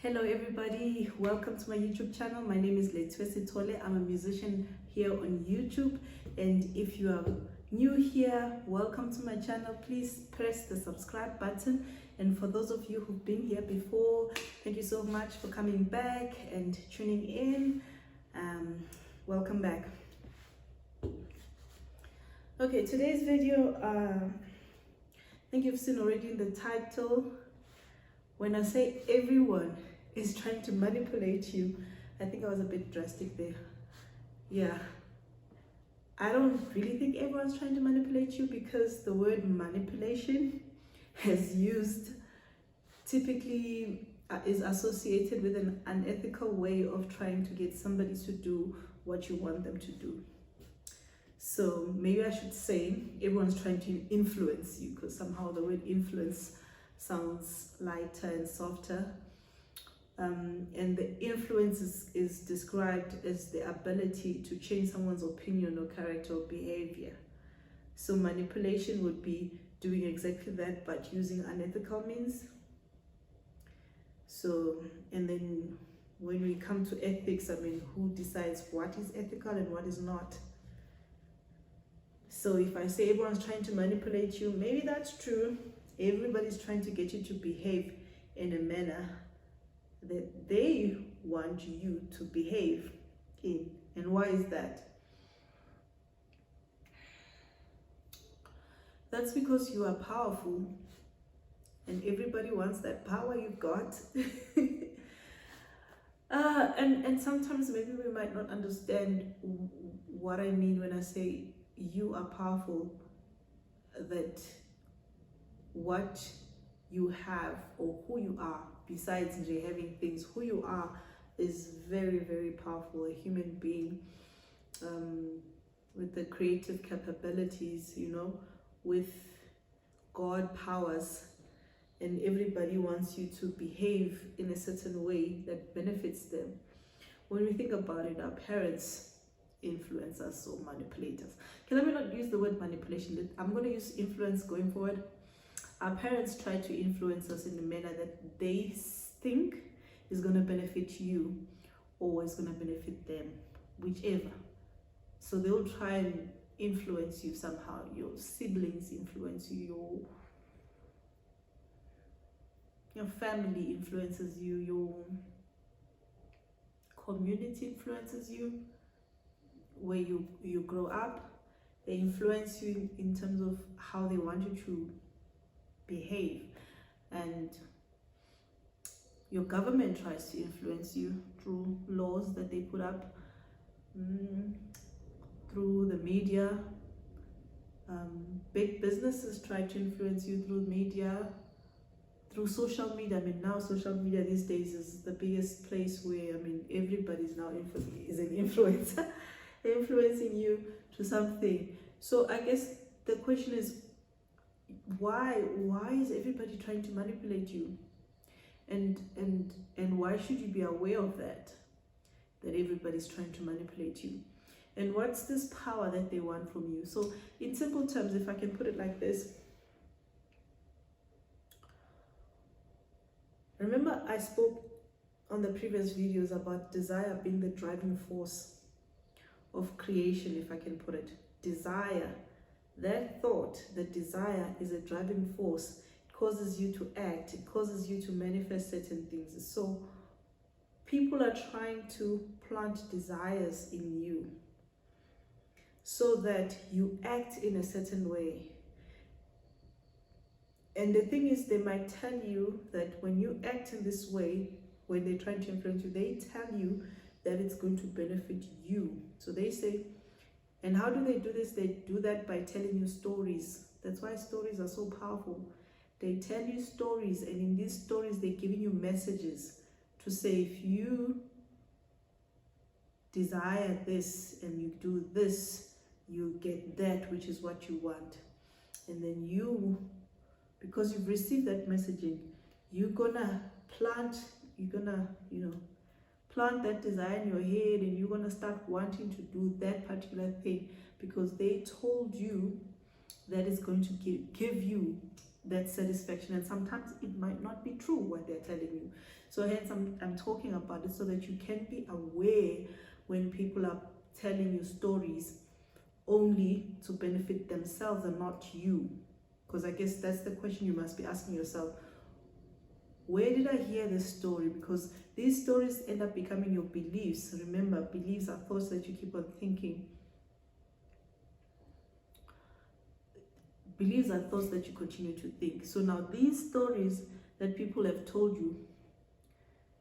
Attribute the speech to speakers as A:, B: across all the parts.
A: Hello everybody, welcome to my YouTube channel. My name is Letwesi Tole. I'm a musician here on YouTube, and if you are new here, welcome to my channel. Please press the subscribe button, and for those of you who've been here before, thank you so much for coming back and tuning in. Welcome back. Okay, today's video, I think you've seen already in the title. When I say everyone is trying to manipulate you, I think I was a bit drastic there. Yeah, I don't really think everyone's trying to manipulate you, because the word manipulation is used typically is associated with an unethical way of trying to get somebody to do what you want them to do. So maybe I should say everyone's trying to influence you, because somehow the word influence sounds lighter and softer, and the influence is described as the ability to change someone's opinion or character or behavior. So manipulation would be doing exactly that, but using unethical means. So, and then when we come to ethics, I mean, who decides what is ethical and what is not? So if I say everyone's trying to manipulate you, maybe that's true. Everybody's trying to get you to behave in a manner that they want you to behave in. And why is that? That's because you are powerful, and everybody wants that power you've got. And sometimes maybe we might not understand what I mean when I say you are powerful, that what you have or who you are, besides having things, who you are is very, very powerful. A human being with the creative capabilities, with God powers, and everybody wants you to behave in a certain way that benefits them. When we think about it, our parents influence us or manipulate us. Can I not use the word manipulation? I'm going to use influence going forward. Our parents try to influence us in a manner that they think is going to benefit you or is going to benefit them, whichever. So they'll try and influence you somehow. Your siblings influence you, your family influences you, your community influences you, where you grow up. They influence you in terms of how they want you to behave, and your government tries to influence you through laws that they put up, through the media. Big businesses try to influence you through media, through social media. I mean, now social media these days is the biggest place where, I mean, everybody's now is an influencer, influencing you to something. So I guess the question is, why is everybody trying to manipulate you? And why should you be aware of that everybody's trying to manipulate you? And what's this power that they want from you? So in simple terms, if I can put it like this, remember I spoke on the previous videos about desire being the driving force of creation, if I can put it. Desire, that thought, the desire is a driving force. It causes you to act, it causes you to manifest certain things. So people are trying to plant desires in you so that you act in a certain way. And the thing is, they might tell you that when you act in this way, when they're trying to influence you, they tell you that it's going to benefit you. So they say, and how do they do this? They do that by telling you stories. That's why stories are so powerful. They tell you stories, and in these stories, they're giving you messages to say, if you desire this and you do this, you get that, which is what you want. And then you, because you've received that messaging, you're gonna plant that desire in your head, and you're gonna start wanting to do that particular thing because they told you that is going to give you that satisfaction. And sometimes it might not be true what they're telling you. So hence I'm talking about it so that you can be aware when people are telling you stories only to benefit themselves and not you. Because I guess that's the question you must be asking yourself. Where did I hear this story? Because these stories end up becoming your beliefs. Remember, beliefs are thoughts that you keep on thinking. Beliefs are thoughts that you continue to think. So now these stories that people have told you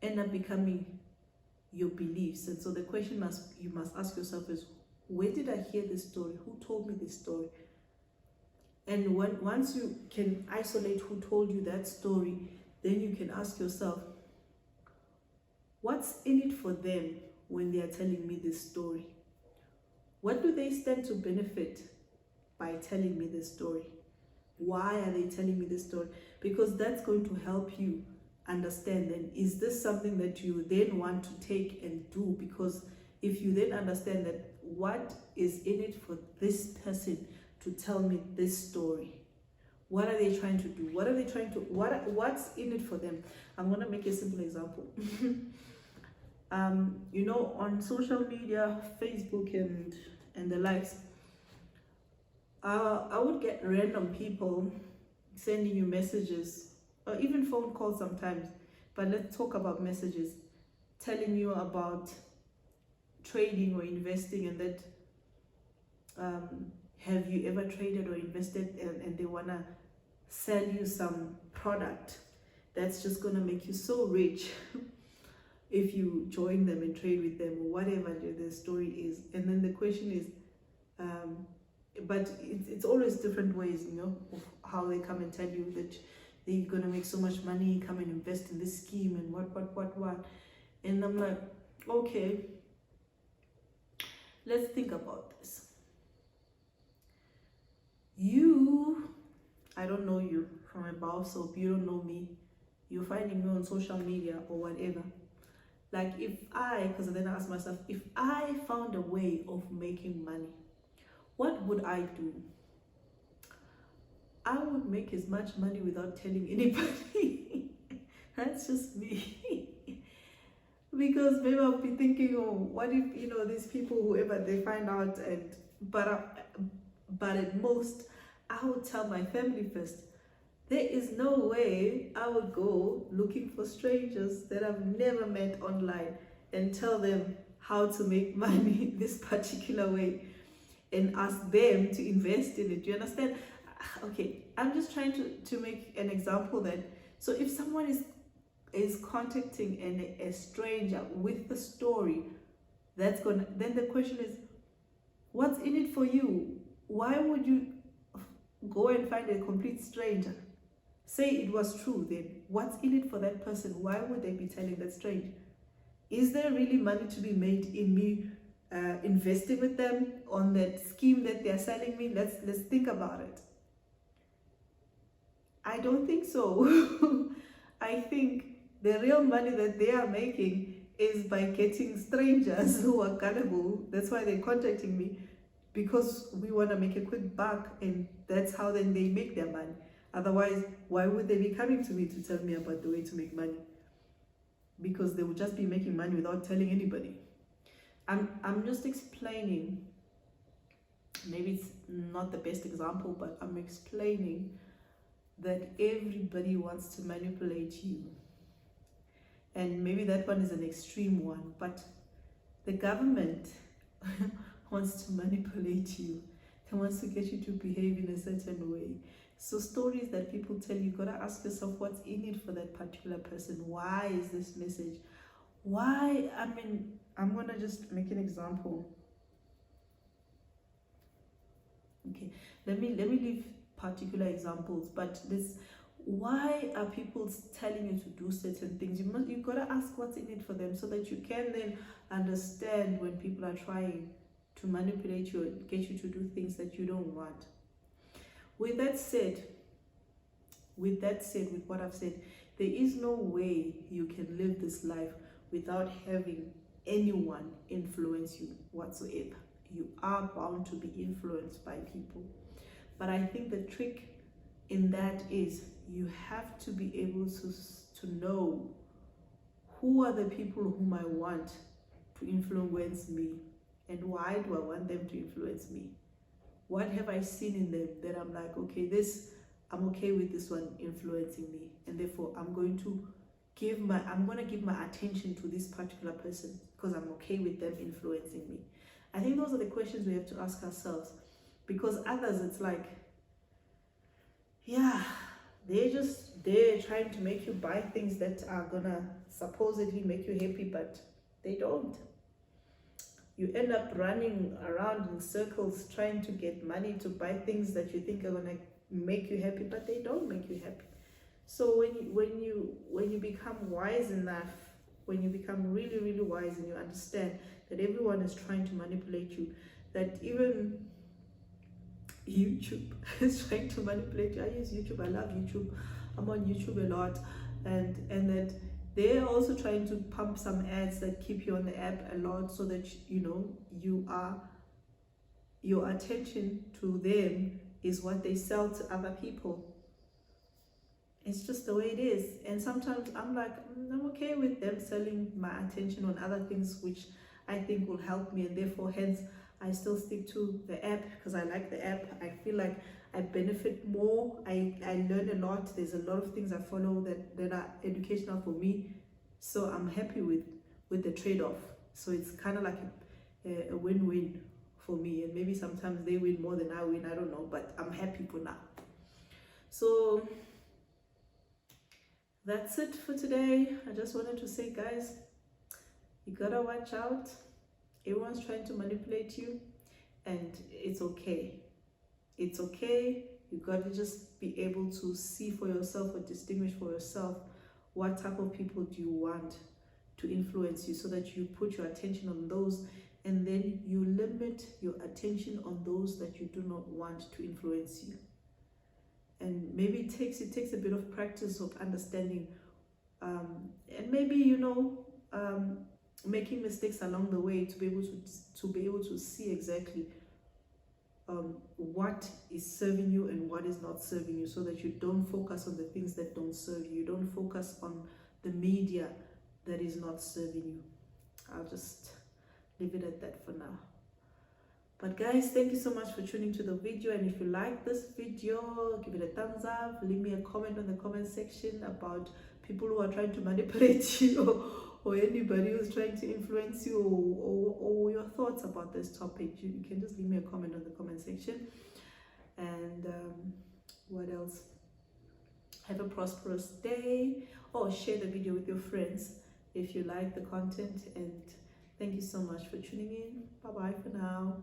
A: end up becoming your beliefs. And so the question you must ask yourself is, where did I hear this story? Who told me this story? And once you can isolate who told you that story, then you can ask yourself, what's in it for them when they are telling me this story? What do they stand to benefit by telling me this story? Why are they telling me this story? Because that's going to help you understand, then, is this something that you then want to take and do? Because if you then understand that, what is in it for this person to tell me this story? What are they trying to do? What are they trying to, what's in it for them? I'm going to make a simple example. You know, on social media, Facebook and the likes, I would get random people sending you messages, or even phone calls sometimes, but let's talk about messages, telling you about trading or investing, and that have you ever traded or invested, and they want to sell you some product that's just going to make you so rich if you join them and trade with them, or whatever the story is. And then the question is, but it's always different ways, you know, of how they come and tell you that they're going to make so much money, come and invest in this scheme and what. And I'm like, okay, let's think about this. I don't know you from above, so you don't know me. You're finding me on social media or whatever. Like, because then I ask myself, if I found a way of making money, what would I do? I would make as much money without telling anybody. That's just me. Because maybe I'll be thinking, oh, what if, you know, these people, whoever, they find out, and but at most, I would tell my family first. There is no way I would go looking for strangers that I've never met online and tell them how to make money this particular way and ask them to invest in it. Do you understand? Okay, I'm just trying to make an example that, so if someone is contacting a stranger with the story, then the question is, what's in it for you? Why would you go and find a complete stranger? Say it was true, then what's in it for that person? Why would they be telling that stranger? Is there really money to be made in me investing with them on that scheme that they're selling me? Let's think about it. I don't think so. I think the real money that they are making is by getting strangers who are gullible. That's why they're contacting me, because we want to make a quick buck, and that's how then they make their money. Otherwise, why would they be coming to me to tell me about the way to make money? Because they would just be making money without telling anybody. I'm just explaining. Maybe it's not the best example, but I'm explaining that everybody wants to manipulate you. And maybe that one is an extreme one, but the government wants to manipulate you. It wants to get you to behave in a certain way. So stories that people tell you, gotta ask yourself, what's in it for that particular person? Why is this message? Why? I mean, I'm gonna just make an example. Okay, let me leave particular examples, but why are people telling you to do certain things? You gotta ask what's in it for them, so that you can then understand when people are trying to manipulate you and get you to do things that you don't want. With that said, with what I've said, there is no way you can live this life without having anyone influence you whatsoever. You are bound to be influenced by people. But I think the trick in that is you have to be able to know who are the people whom I want to influence me, and why do I want them to influence me? What have I seen in them that I'm like, okay, I'm okay with this one influencing me, and therefore I'm going to give my attention to this particular person because I'm okay with them influencing me. I think those are the questions we have to ask ourselves, because others, it's like, yeah, they're trying to make you buy things that are gonna supposedly make you happy, but they don't. You end up running around in circles trying to get money to buy things that you think are gonna make you happy, but they don't make you happy. So when you become wise enough, when you become really, really wise, and you understand that everyone is trying to manipulate you, that even YouTube is trying to manipulate you. I use YouTube, I love YouTube, I'm on YouTube a lot, and that they're also trying to pump some ads that keep you on the app a lot, so that your attention to them is what they sell to other people. It's just the way it is. And sometimes I'm like, I'm okay with them selling my attention on other things which I think will help me, and therefore hence I still stick to the app because I like the app. I feel like I benefit more. I learn a lot. There's a lot of things I follow that are educational for me. So I'm happy with the trade-off. So it's kind of like a win-win for me. And maybe sometimes they win more than I win. I don't know. But I'm happy for now. So that's it for today. I just wanted to say, guys, you gotta watch out. Everyone's trying to manipulate you, and it's okay. It's okay. You gotta just be able to see for yourself or distinguish for yourself what type of people do you want to influence you, so that you put your attention on those, and then you limit your attention on those that you do not want to influence you. And maybe it takes a bit of practice of understanding, and maybe making mistakes along the way to be able to see exactly what is serving you and what is not serving you, so that you don't focus on the things that don't serve you. You don't focus on the media that is not serving you. I'll just leave it at that for now. But guys, thank you so much for tuning to the video, and if you like this video, give it a thumbs up. Leave me a comment on the comment section about people who are trying to manipulate you, or anybody who's trying to influence you, or your thoughts about this topic. You can just leave me a comment on the comment section. And what else? Have a prosperous day. Or share the video with your friends if you like the content. And thank you so much for tuning in. Bye bye for now.